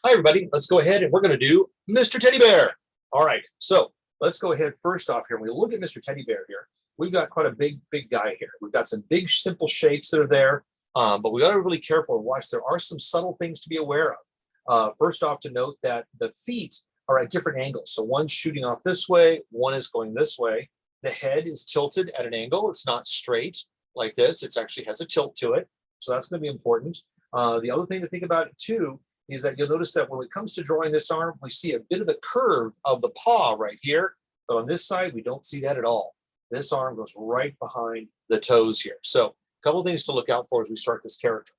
Hi, everybody. Let's go ahead and we're going to do Mr. Teddy Bear. All right. So let's go ahead first off here. When we look at Mr. Teddy Bear here, we've got quite a big guy here. We've got some big, simple shapes that are there, but we got to be really careful and watch. There are some subtle things to be aware of. First off, to note that the feet are at different angles. So one's shooting off this way, one is going this way. The head is tilted at an angle. It's not straight like this. It actually has a tilt to it. So that's going to be important. The other thing to think about too is that you'll notice that when it comes to drawing this arm, we see a bit of the curve of the paw right here, but on this side, we don't see that at all. This arm goes right behind the toes here. So a couple of things to look out for as we start this character.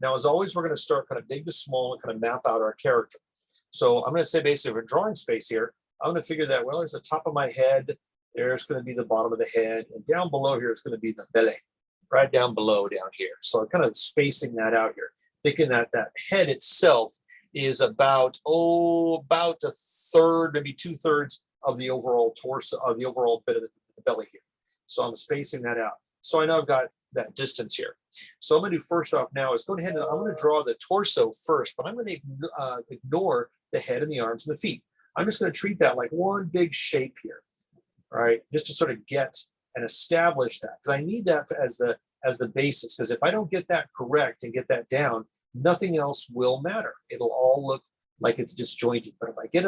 Now, as always, we're going to start kind of big to small and kind of map out our character. So I'm going to say basically for drawing space here, I'm going to figure that, well, there's the top of my head, there's going to be the bottom of the head, and down below here is going to be the belly, right down below down here. So I'm kind of spacing that out here, thinking that that head itself is about a third, maybe 2/3 of the overall torso, of the overall bit of the belly here. So I'm spacing that out. So I know I've got that distance here. So I'm going to do first off now is go ahead and I'm going to draw the torso first, but I'm going to ignore the head and the arms and the feet. I'm just going to treat that like one big shape here, all right, just to sort of get and establish that, because I need that as the basis, because if I don't get that correct and get that down, nothing else will matter. It'll all look like it's disjointed. But if I get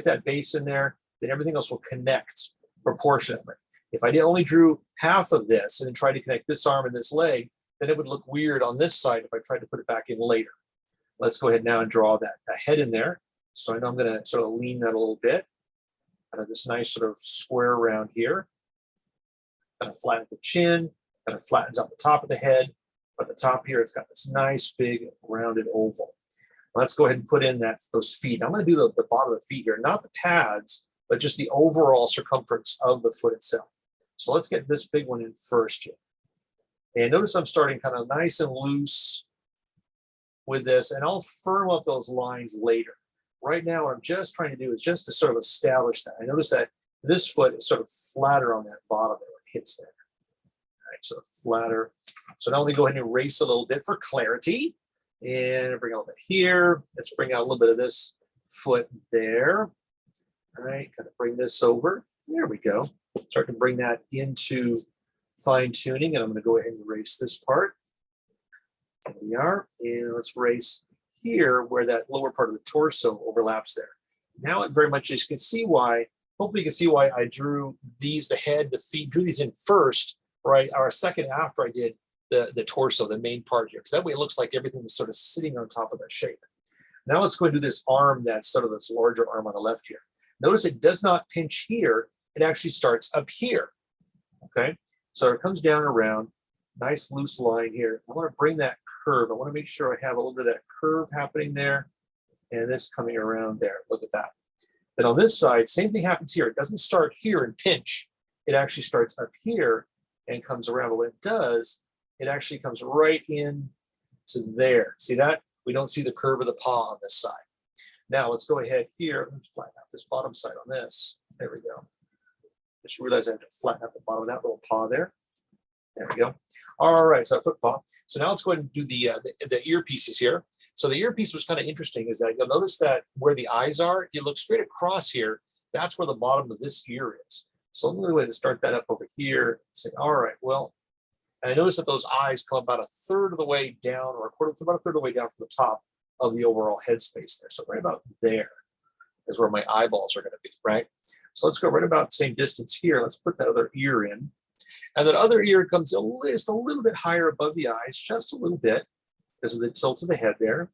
that base in there, then everything else will connect proportionately. If I only drew half of this and then tried to connect this arm and this leg, then it would look weird on this side if I tried to put it back in later. Let's go ahead now and draw that head in there. So I know I'm going to sort of lean that a little bit. Kind of this nice sort of square around here. Kind of flatten the chin, kind of flattens out the top of the head. But the top here, it's got this nice big rounded oval. Let's go ahead and put in those feet. I'm going to do the bottom of the feet here, not the pads, but just the overall circumference of the foot itself. So let's get this big one in first here. And notice I'm starting kind of nice and loose with this, and I'll firm up those lines later. Right now, what I'm just trying to do is just to sort of establish that. I notice that this foot is sort of flatter on that bottom there when it hits there. All right, sort of flatter. So now let me go ahead and erase a little bit for clarity. And bring a little bit here. Let's bring out a little bit of this foot there. All right, kind of bring this over. There we go. Start to bring that into fine tuning. And I'm going to go ahead and erase this part. There we are. And let's erase here where that lower part of the torso overlaps there. Now it very much, you can see why, hopefully you can see why I drew these, the head, the feet, drew these in first, right? Or a second after I did the torso, the main part here. Because that way it looks like everything is sort of sitting on top of that shape. Now let's go and do this arm, that's sort of this larger arm on the left here. Notice it does not pinch here. It actually starts up here, okay? So it comes down around, nice loose line here. I want to bring that curve. I want to make sure I have a little bit of that curve happening there and this coming around there. Look at that. Then on this side, same thing happens here. It doesn't start here and pinch. It actually starts up here and comes around. But when it does, it actually comes right in to there. See that? We don't see the curve of the paw on this side. Now let's go ahead here. Let me flatten out this bottom side on this. There we go. Just realized I had to flatten out the bottom of that little paw there. There we go. All right, so foot paw. So now let's go ahead and do the earpieces here. So the earpiece was kind of interesting is that you'll notice that where the eyes are, if you look straight across here, that's where the bottom of this ear is. So I'm going to go ahead and start that up over here and say, all right, well, and I notice that those eyes come about a third of the way down, or about a third of the way down from the top of the overall head space there. So right about there is where my eyeballs are going to be, right? So let's go right about the same distance here. Let's put that other ear in. And that other ear comes just a little bit higher above the eyes, just a little bit, because of the tilt of the head there.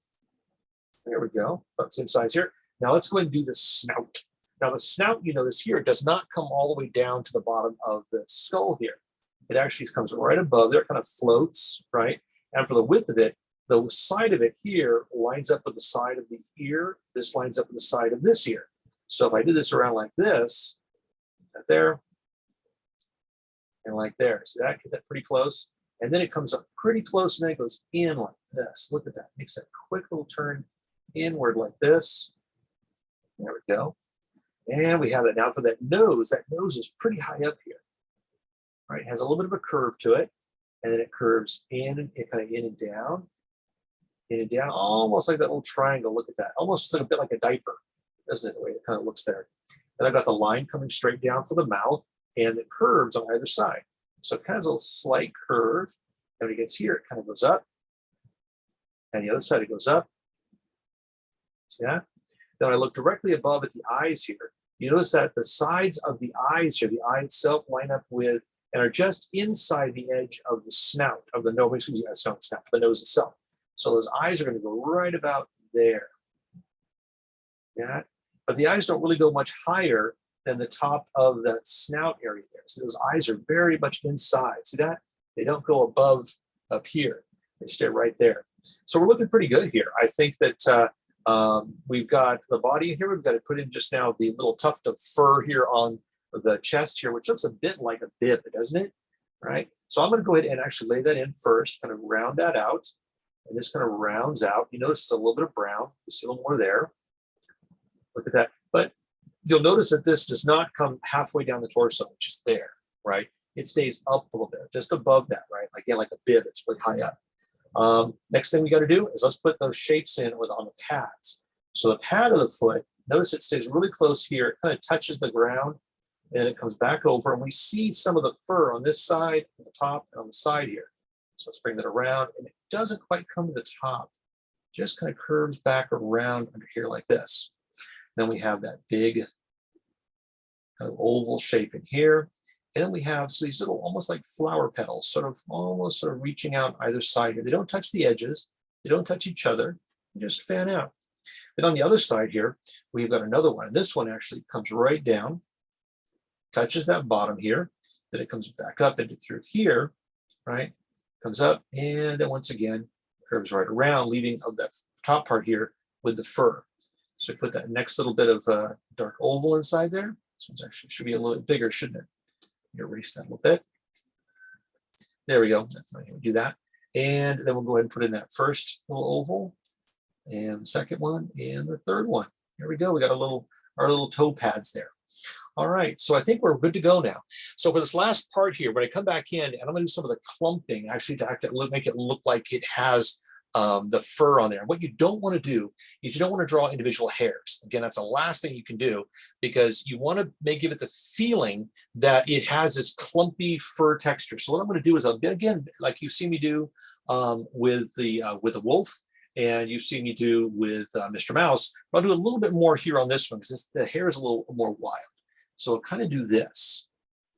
There we go, about the same size here. Now let's go ahead and do the snout. Now the snout, you notice here, does not come all the way down to the bottom of the skull here. It actually comes right above there, kind of floats, right? And for the width of it, the side of it here lines up with the side of the ear. This lines up with the side of this ear. So if I do this around like this, right there, and like there, so that get that pretty close. And then it comes up pretty close and then it goes in like this. Look at that, makes that quick little turn inward like this. There we go. And we have that now for that nose is pretty high up here. Right, it has a little bit of a curve to it, and then it curves in and kind of in and down. and down, almost like that little triangle. Look at that, almost like a bit like a diaper, doesn't it? The way it kind of looks there. Then I've got the line coming straight down for the mouth and the curves on either side. So it kind of has a slight curve. And when it gets here, it kind of goes up. And the other side, it goes up. See that? Then I look directly above at the eyes here. You notice that the sides of the eyes here, the eye itself, line up with and are just inside the edge of the snout, of the nose, excuse me, not snout, the nose itself. So those eyes are going to go right about there. Yeah. But the eyes don't really go much higher than the top of that snout area there. So those eyes are very much inside. See that? They don't go above up here. They stay right there. So we're looking pretty good here. I think that we've got the body here. We've got to put in just now the little tuft of fur here on the chest here, which looks a bit like a bib, doesn't it? Right. So I'm going to go ahead and actually lay that in first, kind of round that out. And this kind of rounds out. You notice it's a little bit of brown. You see a little more there. Look at that. But you'll notice that this does not come halfway down the torso, which is there, right? It stays up a little bit, just above that, right? Again, like a bib, it's really high up. Next thing we got to do is let's put those shapes in on the pads. So the pad of the foot, notice it stays really close here. It kind of touches the ground, and it comes back over, and we see some of the fur on this side, on the top, and on the side here. So let's bring that around, and it doesn't quite come to the top. Just kind of curves back around under here like this. Then we have that big kind of oval shape in here. And then we have these little, almost like flower petals, almost reaching out either side here. They don't touch the edges. They don't touch each other. They just fan out. Then on the other side here, we've got another one. And this one actually comes right down, touches that bottom here. Then it comes back up into through here, right? Comes up, and then once again, curves right around, leaving that top part here with the fur. So we put that next little bit of dark oval inside there. This one's actually should be a little bit bigger, shouldn't it? Erase that a little bit. There we go. That's not going to do that. And then we'll go ahead and put in that first little oval, and the second one, and the third one. There we go. We got our little toe pads there. All right, so I think we're good to go now. So for this last part here, when I come back in, and I'm going to do some of the clumping, actually to make it look like it has the fur on there. What you don't want to do is you don't want to draw individual hairs. Again, that's the last thing you can do, because you want to give it the feeling that it has this clumpy fur texture. So what I'm going to do is, again, like you see me do with the wolf, and you see me do with Mr. Mouse, I'll do a little bit more here on this one, because the hair is a little more wild. So I'll kind of do this,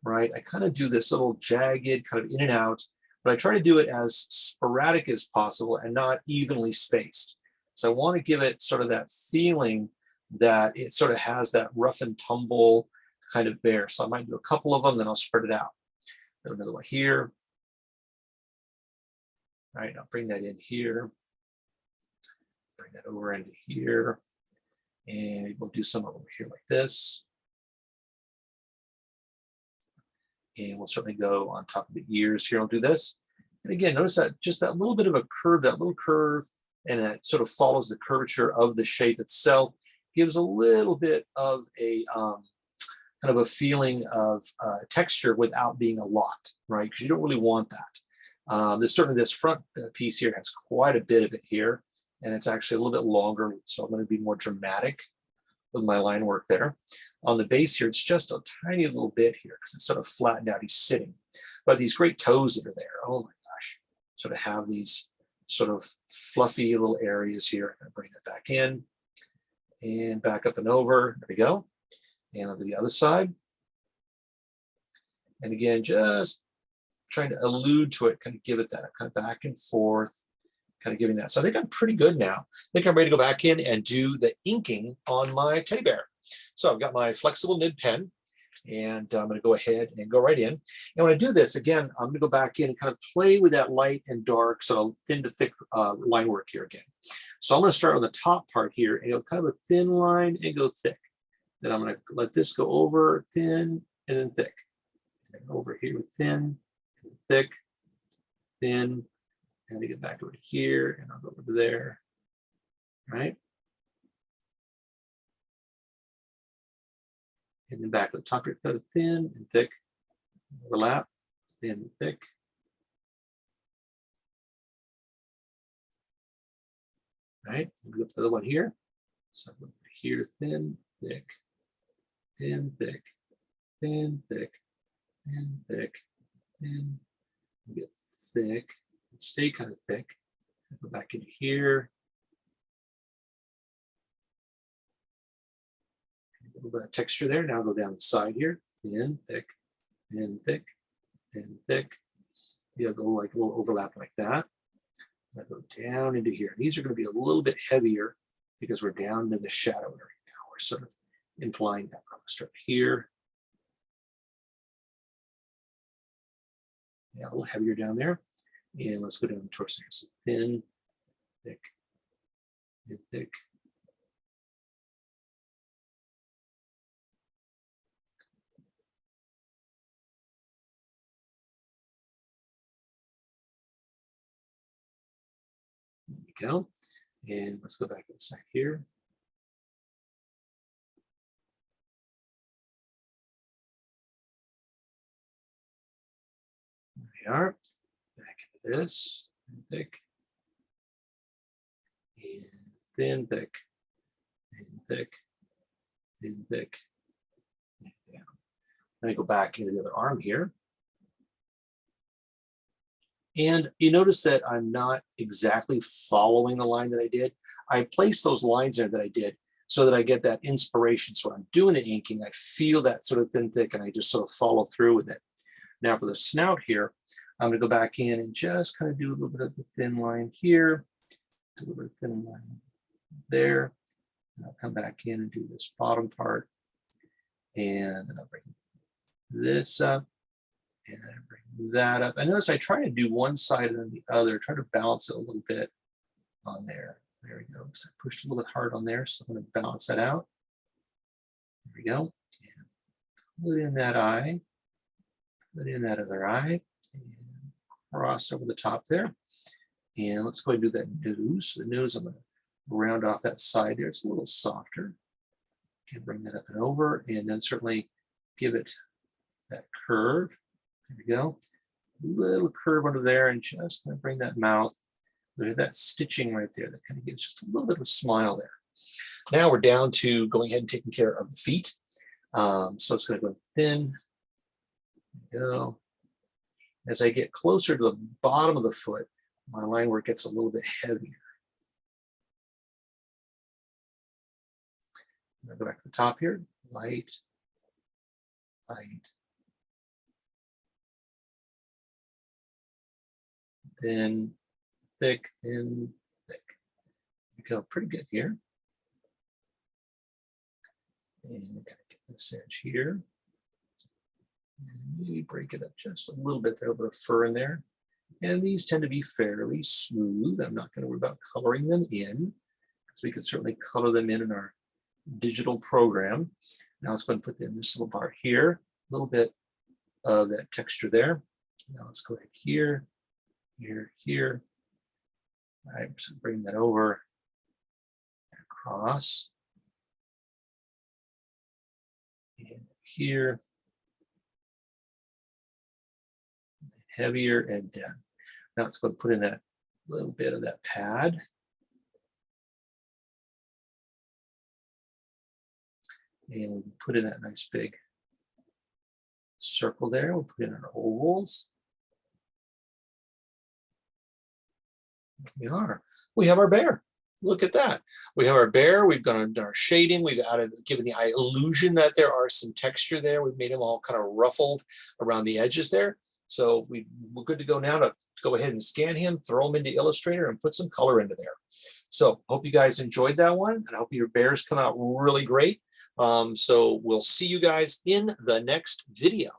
right? I kind of do this little jagged kind of in and out, but I try to do it as sporadic as possible and not evenly spaced. So I want to give it sort of that feeling that it sort of has that rough and tumble kind of bear. So I might do a couple of them, then I'll spread it out. Do another one here. All right, I'll bring that in here. Bring that over into here. And we'll do some over here like this. And we'll certainly go on top of the ears here. I'll do this. And again, notice that just that little bit of a curve, that little curve, and that sort of follows the curvature of the shape itself, gives a little bit of a kind of a feeling of texture without being a lot, right? Because you don't really want that. There's certainly this front piece here has quite a bit of it here, and it's actually a little bit longer. So I'm going to be more dramatic with my line work there. On the base here, it's just a tiny little bit here because it's sort of flattened out. He's sitting. But these great toes that are there, oh my gosh, sort of have these sort of fluffy little areas here. I'm going to bring that back in and back up and over. There we go. And over the other side. And again, just trying to allude to it, kind of give it that kind of back and forth, kind of giving that. So I think I'm pretty good now. I think I'm ready to go back in and do the inking on my teddy bear. So I've got my flexible nib pen, and I'm going to go ahead and go right in. And when I do this, again, I'm going to go back in and kind of play with that light and dark, so thin to thick line work here again. So I'm going to start on the top part here, and go kind of a thin line and go thick. Then I'm going to let this go over thin and then thick. And then over here thin, and thick, thin, and I get back over here, and I'll go over to there, right? And then back to the top here, kind of thin and thick, overlap, thin and thick. right? We got the other one here. So here, thin, thick, thin, thick, thin, thick, thin, thick, thin. We get thick, stay kind of thick. Go back into here. A little bit of texture there. Now go down the side here. Thin, thick, thin, thick, thin, thick. You'll go like a little overlap like that. I go down into here. These are going to be a little bit heavier because we're down in the shadow area now. We're sort of implying that. I'm going to start here. Yeah, a little heavier down there. And let's go down the torso here. So thin, thick, thin, thick. There we go. And let's go back inside here. There we are. Back into this. Thick. And thin, thick. Thin, thick. Thin, thick. And down. Let me go back into the other arm here. And you notice that I'm not exactly following the line that I did. I placed those lines there that I did so that I get that inspiration. So when I'm doing the inking, I feel that sort of thin, thick, and I just sort of follow through with it. Now for the snout here, I'm going to go back in and just kind of do a little bit of the thin line here, a little bit of thin line there. And I'll come back in and do this bottom part. And then I'll bring this up. And bring that up. And notice I try to do one side and then the other, try to balance it a little bit on there. There we go. So I pushed a little bit hard on there, so I'm going to balance that out. There we go. And put in that eye, put in that other eye, and cross over the top there. And let's go ahead and do that nose. The nose, I'm going to round off that side there. It's a little softer. Can bring that up and over, and then certainly give it that curve. There we go. Little curve under there, and just going to bring that mouth. There's that stitching right there that kind of gives just a little bit of a smile there. Now we're down to going ahead and taking care of the feet. So it's going to go thin. There we go. As I get closer to the bottom of the foot, my line work gets a little bit heavier. I'm going to go back to the top here. Light, light. Thin, thick, thin, thick. We go pretty good here. And kind of get this edge here. And maybe break it up just a little bit. There, a little bit of fur in there. And these tend to be fairly smooth. I'm not going to worry about coloring them in, because we can certainly color them in our digital program. Now let's go and put in this little part here. A little bit of that texture there. Now let's go ahead here. Here, here. All right, so bring that over and across. And here. Heavier and down. Now it's going to put in that little bit of that pad. And we put in that nice big circle there. We'll put in our ovals. We have our bear. Look at that. We have our bear. We've done our shading. We've added, given the eye illusion that there are some texture there. We've made them all kind of ruffled around the edges there. So we're good to go now to go ahead and scan him, throw him into Illustrator, and put some color into there. So hope you guys enjoyed that one, and I hope your bears come out really great. So we'll see you guys in the next video.